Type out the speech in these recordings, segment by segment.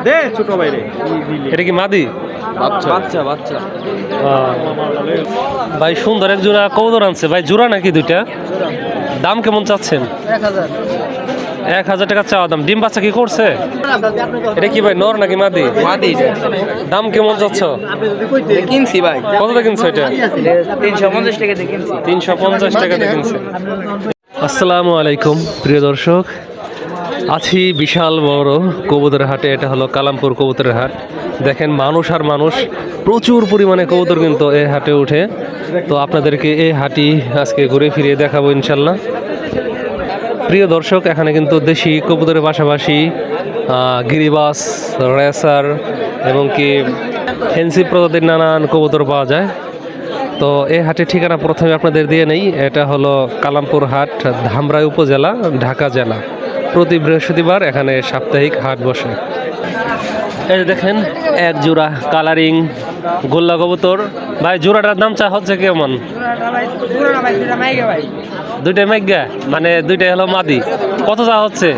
দে ছোট ভাইরে। এটা কি মাদি? বাচ্চা বাচ্চা বাচ্চা। ভাই সুন্দর এক জোড়া কবুতর আনছে ভাই, জোড়া নাকি দুইটা? দাম কেমন চাচ্ছেন? 1000 টাকা চাওয়া দাম। ডিম বাচ্চা কি করছে? এটা কি ভাই নর নাকি মাদি? মাদি। দাম কেমন চাচ্ছ? কিনছি ভাই। কতটা কিনছো এটা? 350 টাকা দিয়ে কিনছি। 350 টাকাতে কিনছে। আসসালামু আলাইকুম প্রিয় দর্শক, আছি বিশাল বড় কবুতরের হাটে। এটা হলো কালামপুর কবুতরের হাট। দেখেন মানুষ আর মানুষ, প্রচুর পরিমাণে কবুতর কিন্তু এই হাটে উঠে। তো আপনাদেরকে এই হাটই আজকে ঘুরে ফিরিয়ে দেখাবো ইনশাল্লাহ। প্রিয় দর্শক, এখানে কিন্তু দেশি কবুতরের পাশাপাশি গিরিবাস, রেসার এবং কি ফেন্সি প্রজাতির নানান কবুতর পাওয়া যায়। তো এই হাটের ঠিকানা প্রথমে আপনাদের দিয়ে নেই। এটা হলো কালামপুর হাট, ধামরাই উপজেলা, ঢাকা জেলা। প্রতি বৃহস্পতিবার এখানে সাপ্তাহিক হাট বসে। এই যে দেখেন এক জোড়া কালারিং গোল্লা কবুতর। ভাই জোড়াটার দাম চা হচ্ছে কেমন? দুইটাই মেঘা, মানে দুইটাই হলো মাদি। কত চা হচ্ছে?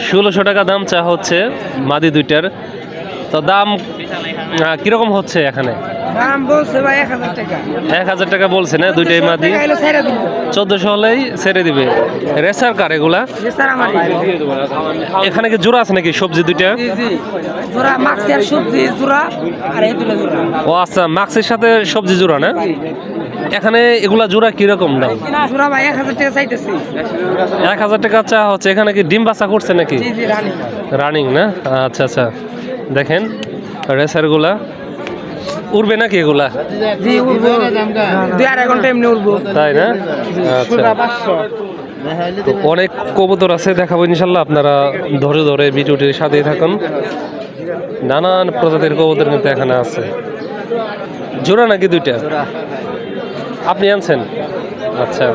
1600 টাকা দাম চা হচ্ছে মাদি দুইটার। তো দাম কিরকম হচ্ছে এখানে? দাম বলছে ভাই 1000 টাকা। 1000 টাকা বলছে না? দুইটাই মাদি। 1400 হলেই ছেড়ে দিবে। রেসার কার এগুলা? রেসার আমার। এখানে কি জোড়া আছে নাকি সবজি দুইটা? জি জি। জোড়া মাক্সি আর সবজি জোড়া আর এই দুটো জোড়া। ও আচ্ছা, মাক্সের সাথে সবজি জোড়া না? এখানে এগুলা জোড়া কিরকম দাম? জোড়া ভাই 1000 টাকা চাইতেছি। 1000 টাকা চা হচ্ছে। এখানে কি ডিম বাচ্চা করছে নাকি? জি জি রানিং। রানিং না? আচ্ছা আচ্ছা। দেখেন রেসার গুলা উড়বে নাকি এগুলা? জি উড়বো। 2-2.5 ঘন্টা এমনি উড়বো। তাই না? আচ্ছা। তো অনেক কবুতর আছে, দেখাবো ইনশাল্লাহ। আপনারা ধরে ধরে ভিডিওটির সাথেই থাকুন। নানান প্রজাতির কবুতর কিন্তু এখানে আছে। জোড়া নাকি দুইটা? আপনি আনছেন? আচ্ছা।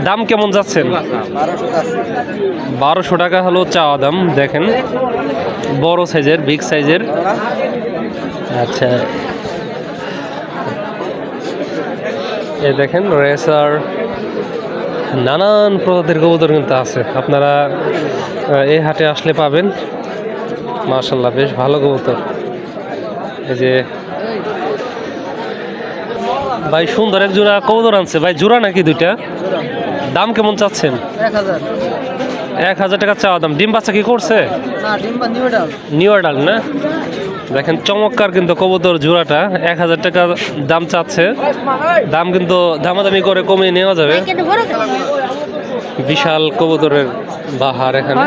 দাম কেমন যাচ্ছেন? 1200 টাকা হলো চাওয়া দাম। দেখেন বড় সাইজের, বিগ সাইজের। আচ্ছা, এই দেখেন রেসার, নানান প্রজাতির কবুতর কিন্তু আছে। আপনারা এই হাটে আসলে পাবেন। মাশাআল্লাহ বেশ ভালো কবুতর। এই যে ভাই সুন্দর এক জোড়া কবুতর আনছে ভাই, জোড়া নাকি দুইটা? দাম কেমন চাচ্ছেন? 1000 টাকা চাওয়া দাম। ডিম বাচ্চা কি করছে? নিউ অ্যাডাল্ট না? দেখেন চমৎকার কিন্তু কবুতর জোড়াটা। 1000 টাকা দাম চাচ্ছে। দাম কিন্তু দামাদামি করে কমিয়ে নেওয়া যাবে। বিশাল কবুতরের বাহার এখানে।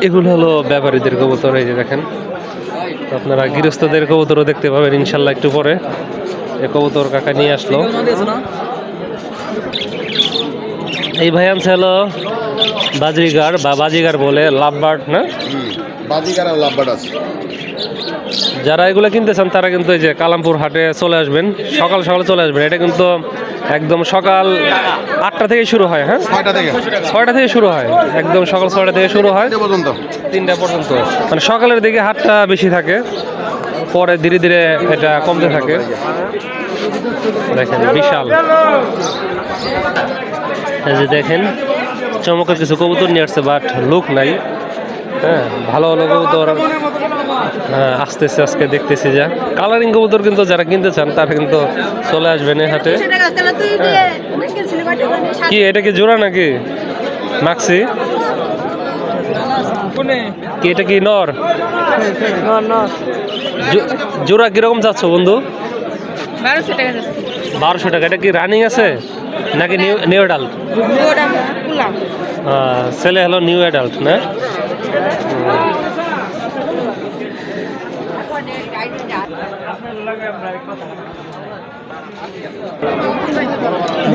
এগুলো হলো ব্যাপারীদের কবুতর। এই যে দেখেন, আপনারা গৃহস্থদের কবুতরও দেখতে পাবেন ইনশাল্লাহ একটু পরে। এই কবুতর কাকা নিয়ে আসলো। এই ভাই আনছে হলো বাজিগার, বা বাজিগার বলে লাভবার্ড না? বাজিগার আর লাভবার্ড আছে। যারা এগুলো কিনতে চান তারা কিন্তু এই যে কালামপুর হাটে চলে আসবেন, সকাল সকালে চলে আসবেন। এটা কিন্তু একদম সকাল 8টা থেকে শুরু হয়। হ্যাঁ, 6টা থেকে শুরু হয়। একদম সকাল 6টা থেকে শুরু হয় 3টা পর্যন্ত। মানে সকালের দিকে হাটটা বেশি থাকে, পরে ধীরে ধীরে এটা কমতে থাকে। দেখেন বিশাল। এই যে দেখেন চমৎকার কিছু কবুতর নিয়ে আসছে, বাট লুক নাই। হ্যাঁ, ভালো ভালো কবুতর আসতেছে আজকে, দেখতেছি। যা কালারিং কবুতর কিন্তু যারা কিনতে চান তারা কিন্তু চলে আসবেন এই হাটে। কি এটা কি জোড়া নাকি মাক্সি? কি এটা কি নর? জোড়া কিরকম যাচ্ছ বন্ধু? 1200 টাকা। এটা কি রানিং আছে নাকি নিউ অ্যাডাল্ট? ছেলে হলো নিউ অ্যাডাল্ট না?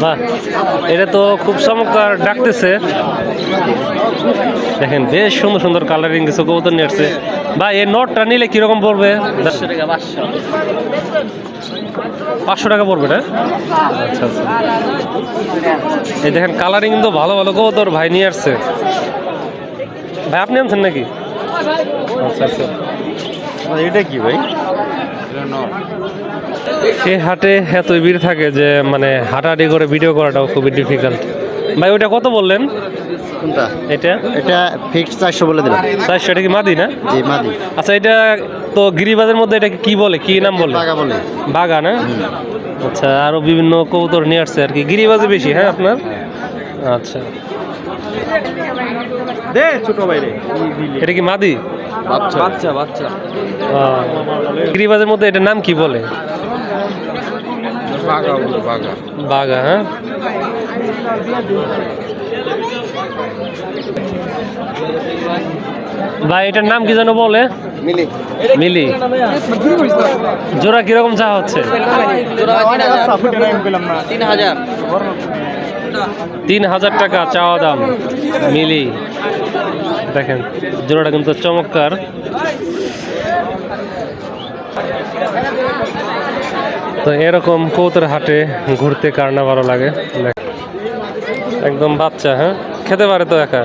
বাহ, এটা তো খুব চমৎকার ডাকতেছে। দেখেন বেশ সুন্দর সুন্দর কালারিং কিছু কবুতর নিয়ে আসছে। বা এই নটটা নিলে কিরকম পড়বে? 500 টাকা পড়বে না? আচ্ছা আচ্ছা। এই দেখেন কালারিং কিন্তু ভালো ভালো কবুতর ভাই নিয়ে আসছে। ভাই আপনি আনছেন নাকি? আচ্ছা আচ্ছা। এটা কি ভাই? এই হাটে এত ভিড় থাকে যে মানে হাঁটাহাঁটি করে ভিডিও করাটাও খুবই ডিফিকাল্ট। ভাই ওটা কত বললেন? কোনটা? এটা এটা ফিক্সড 400 বলে দিলাম। 400, এটা কি মাদি না? জি মাদি। আচ্ছা, এটা তো গিরিবাজের মধ্যে এটা কি বলে, কি নাম বলে? বাগা বলে। বাগা না? আচ্ছা, আরো বিভিন্ন কবুতর নিয়ে আসছে আর কি, গিরিবাজে বেশি হ্যাঁ আপনার? আচ্ছা, দে ছোট বাইরে এটা কি মাদি? বাচ্চা বাচ্চা বাচ্চা গিরিবাজের মধ্যে এটার নাম কি বলে? বাগা বলে বাগা। বাগা, হ্যাঁ। ভাই এটার নাম কি যেন বলে? মিলি। মিলি। জোড়া কিরকম চা হচ্ছে? 3,000 টাকা চাওয়া দাম। মিলি দেখেন, জোড়াটা কিন্তু চমৎকার। তো এরকম কবুতরের হাটে ঘুরতে কার না ভালো লাগে। একদম বাচ্চা, হ্যাঁ, খেতে পারে তো একা।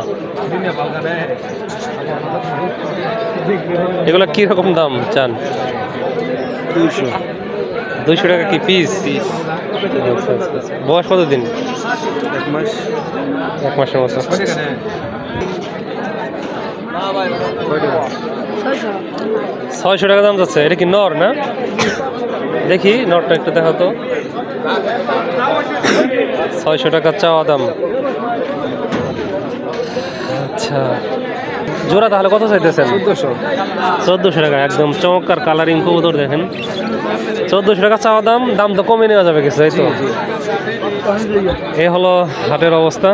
এগুলো কি রকম দাম চান? 200 টাকা কি পিস? আচ্ছা আচ্ছা আচ্ছা। বয়স কতদিন? 1 মাস। 1 মাসের মতো। 600 টাকা দাম যাচ্ছে। এটা কি নর না? দেখি নরটা একটু দেখো তো। 600 টাকা চাওয়া দাম। আচ্ছা, জোড়া তাহলে কত চাইতেছেন? 1400 টাকা। একদম চমৎকার কালারিং কবুতর দেখেন, 1400 টাকা চাওয়া দাম। দাম তো কমে নেওয়া যাবে কিছু, এই তো। এই হলো হাটের অবস্থা।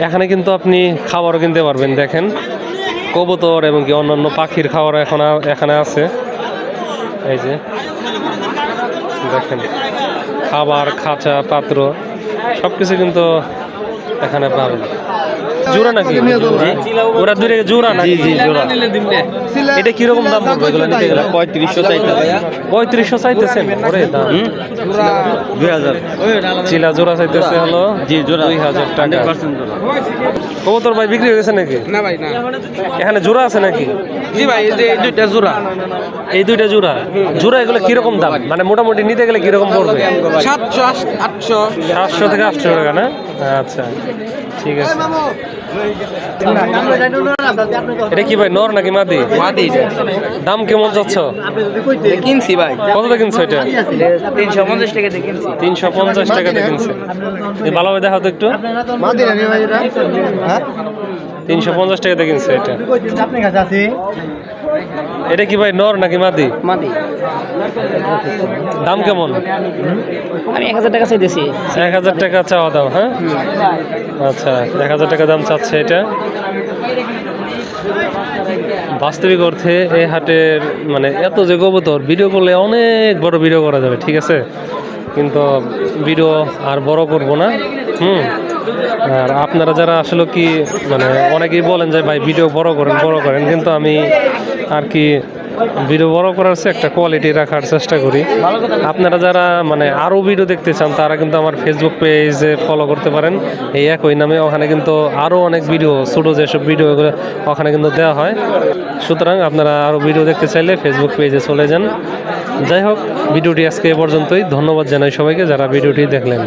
এখানে কিন্তু আপনি খাবারও কিনতে পারবেন। দেখেন, কবুতর এবং কি অন্যান্য পাখির খাবার এখানে আছে। এই যে দেখেন, খাবার, খাঁচা, পাত্র সব কিছু কিন্তু এখানে পাবেন। জোড়া নাকি? ওরা দুটো জোড়া নাকি? জোড়া। এটা কিরকম দাম পড়বে এগুলো নিতে গেলে? 3500 চাইতে। 3500 চাইতেছেন? ওরে দাম। 2000 চিলা জোড়া চাইতেছে হলো জি জোড়া 2000 টাকা। 100% জোড়া। কবুতর ভাই বিক্রি হয়ে গেছে নাকি? না ভাই না। এখানে জোড়া আছে নাকি? জি ভাই, এই যে এই দুইটা জোড়া। এই দুইটা জোড়া। জোড়া এগুলো কিরকম দাম, মানে মোটামুটি নিতে গেলে কিরকম পড়বে? 700 800 700 থেকে 800 টাকা না? আচ্ছা ঠিক আছে। এটা কি ভাই, নর নাকি মাদি? মাদি। দাম কেমন যাচ্ছ? কিনছি ভাই। কত কিনছো এটা? 350 টাকা দিয়ে কিনছি। 350 টাকা দিয়ে কিনছে। ভালোভাবে দেখাও তো একটু। মাদি না ভাই এটা? হ্যাঁ 350 টাকা দিয়ে কিনছে এটা। আপনি কাছে আছে? এটা কি ভাই, নর নাকি মাদি? মাদি। দাম কেমন? আমি 1000 টাকা চাইতেছি। 1000 টাকা চাওয়া দাম, হ্যাঁ। আচ্ছা, 1000 টাকা দাম চাচ্ছে এটা। বাস্তবিক অর্থে এই হাটের মানে এত যে কবুতর, ভিডিও করলে অনেক বড় ভিডিও করা যাবে, ঠিক আছে, কিন্তু ভিডিও আর বড় করব না। আর আপনারা যারা আসলে কি মানে অনেকেই বলেন যে ভাই ভিডিও বড় করেন, কিন্তু আমি আর কি ভিডিও বড় করার একটা কোয়ালিটি রাখার চেষ্টা করি। আপনারা যারা মানে আরও ভিডিও দেখতে চান তারা কিন্তু আমার ফেসবুক পেজে ফলো করতে পারেন, এই একই নামে। ওখানে কিন্তু আরও অনেক ভিডিও, ছোটো যেসব ভিডিও ওখানে কিন্তু দেওয়া হয়। সুতরাং আপনারা আরও ভিডিও দেখতে চাইলে ফেসবুক পেজে চলে যান। যাই হোক, ভিডিওটি আজকে এ পর্যন্তই। ধন্যবাদ জানাই সবাইকে যারা ভিডিওটি দেখলেন।